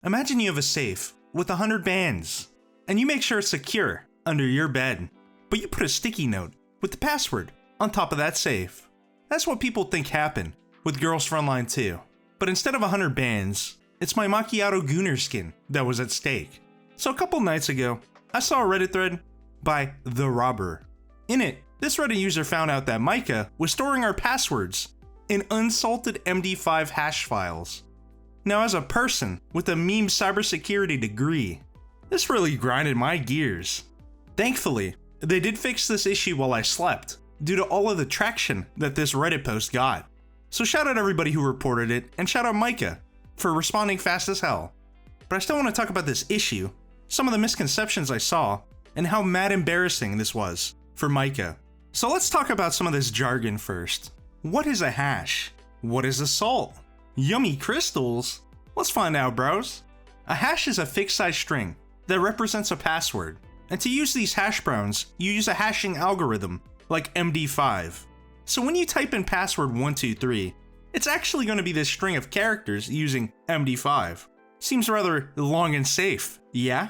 Imagine you have a safe with 100 bands, and you make sure it's secure under your bed, but you put a sticky note with the password on top of that safe. That's what people think happened with Girls Frontline 2. But instead of 100 bands, it's my macchiato gooner skin that was at stake. So a couple nights ago, I saw a Reddit thread by The Robber. In it, this Reddit user found out that Micah was storing our passwords in unsalted MD5 hash files. Now, as a person with a meme cybersecurity degree, this really grinded my gears. Thankfully, they did fix this issue while I slept, due to all of the traction that this Reddit post got. So shout out everybody who reported it, and shout out Micah for responding fast as hell. But I still want to talk about this issue, some of the misconceptions I saw, and how mad embarrassing this was for Micah. So let's talk about some of this jargon first. What is a hash? What is a salt? Yummy crystals? Let's find out, bros. A hash is a fixed size string that represents a password. And to use these hash browns, you use a hashing algorithm like MD5. So when you type in password 123, it's actually going to be this string of characters using MD5. Seems rather long and safe, yeah?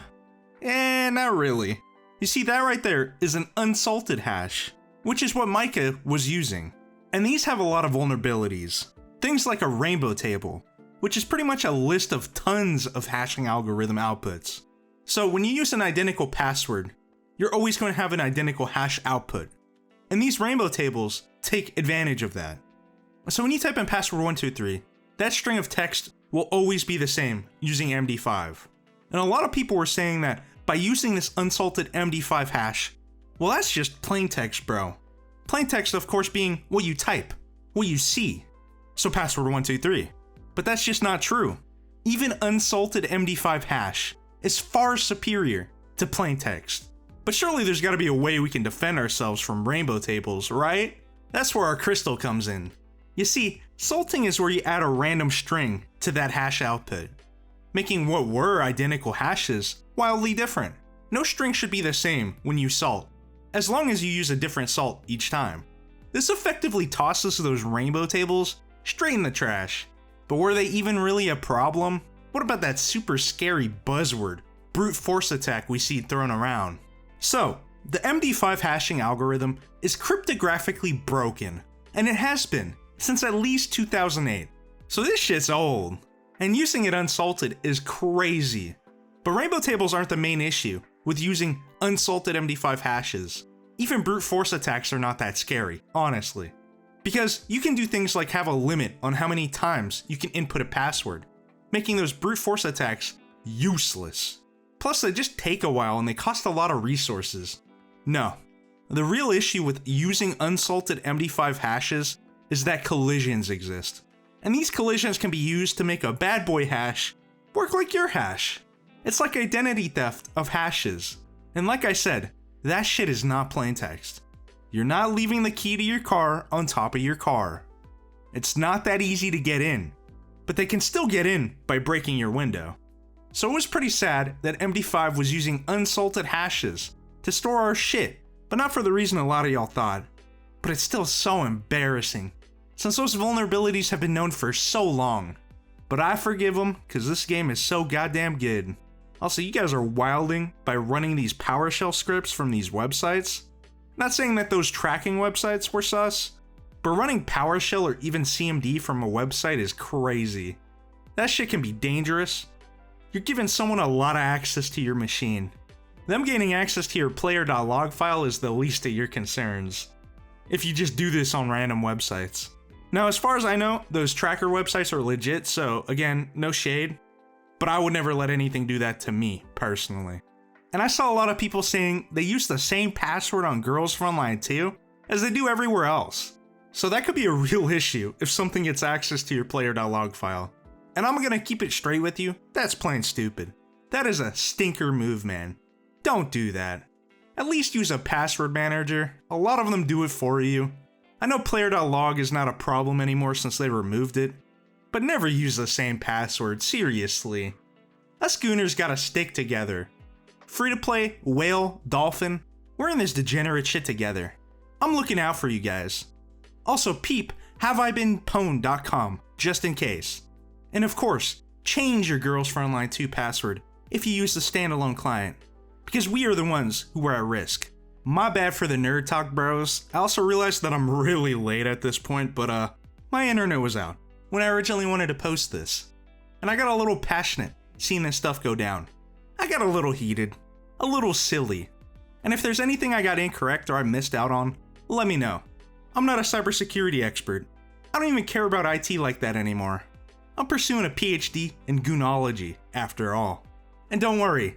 Not really. You see, that right there is an unsalted hash, which is what Micah was using. And these have a lot of vulnerabilities. Things like a rainbow table, which is pretty much a list of tons of hashing algorithm outputs. So when you use an identical password, you're always going to have an identical hash output. And these rainbow tables take advantage of that. So when you type in password 123, that string of text will always be the same using MD5. And a lot of people were saying that by using this unsalted MD5 hash, well, that's just plain text, bro. Plain text, of course, being what you type, what you see. So password 123. But that's just not true. Even unsalted MD5 hash is far superior to plain text. But surely there's gotta be a way we can defend ourselves from rainbow tables, right? That's where our crystal comes in. You see, salting is where you add a random string to that hash output, making what were identical hashes wildly different. No string should be the same when you salt, as long as you use a different salt each time. This effectively tosses those rainbow tables straight in the trash. But were they even really a problem? What about that super scary buzzword, brute force attack, we see thrown around? So, the MD5 hashing algorithm is cryptographically broken, and it has been since at least 2008. So this shit's old, and using it unsalted is crazy. But rainbow tables aren't the main issue with using unsalted MD5 hashes. Even brute force attacks are not that scary, honestly. Because you can do things like have a limit on how many times you can input a password, making those brute force attacks useless. Plus, they just take a while and they cost a lot of resources. No, the real issue with using unsalted MD5 hashes is that collisions exist. And these collisions can be used to make a bad boy hash work like your hash. It's like identity theft of hashes. And like I said, that shit is not plain text. You're not leaving the key to your car on top of your car. It's not that easy to get in, but they can still get in by breaking your window. So it was pretty sad that MD5 was using unsalted hashes to store our shit, but not for the reason a lot of y'all thought. But it's still so embarrassing, since those vulnerabilities have been known for so long. But I forgive them, cause this game is so goddamn good. Also, you guys are wilding by running these PowerShell scripts from these websites. Not saying that those tracking websites were sus, but running PowerShell or even CMD from a website is crazy. That shit can be dangerous. You're giving someone a lot of access to your machine. Them gaining access to your player.log file is the least of your concerns, if you just do this on random websites. Now, as far as I know, those tracker websites are legit, so again, no shade, but I would never let anything do that to me, personally. And I saw a lot of people saying they use the same password on Girls Frontline 2 as they do everywhere else. So that could be a real issue if something gets access to your player.log file. And I'm gonna keep it straight with you, that's plain stupid. That is a stinker move, man. Don't do that. At least use a password manager. A lot of them do it for you. I know player.log is not a problem anymore since they removed it, but never use the same password, seriously. Us gooners gotta stick together. Free to play, whale, dolphin, we're in this degenerate shit together. I'm looking out for you guys. Also peep haveibeenpwned.com just in case. And of course, change your Girls Frontline 2 password if you use the standalone client, because we are the ones who are at risk. My bad for the nerd talk, bros. I also realized that I'm really late at this point, but my internet was out when I originally wanted to post this. And I got a little passionate seeing this stuff go down. I got a little heated, a little silly. And if there's anything I got incorrect or I missed out on, let me know. I'm not a cybersecurity expert. I don't even care about IT like that anymore. I'm pursuing a PhD in goonology, after all. And don't worry,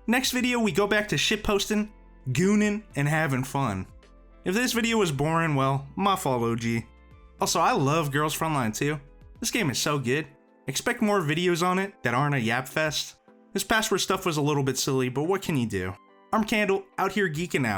next video we go back to shitposting, gooning, and having fun. If this video was boring, well, my fault, OG. Also, I love Girls Frontline 2. This game is so good. Expect more videos on it that aren't a yap fest. This password stuff was a little bit silly, but what can you do? TheArmedCandle out here geeking out.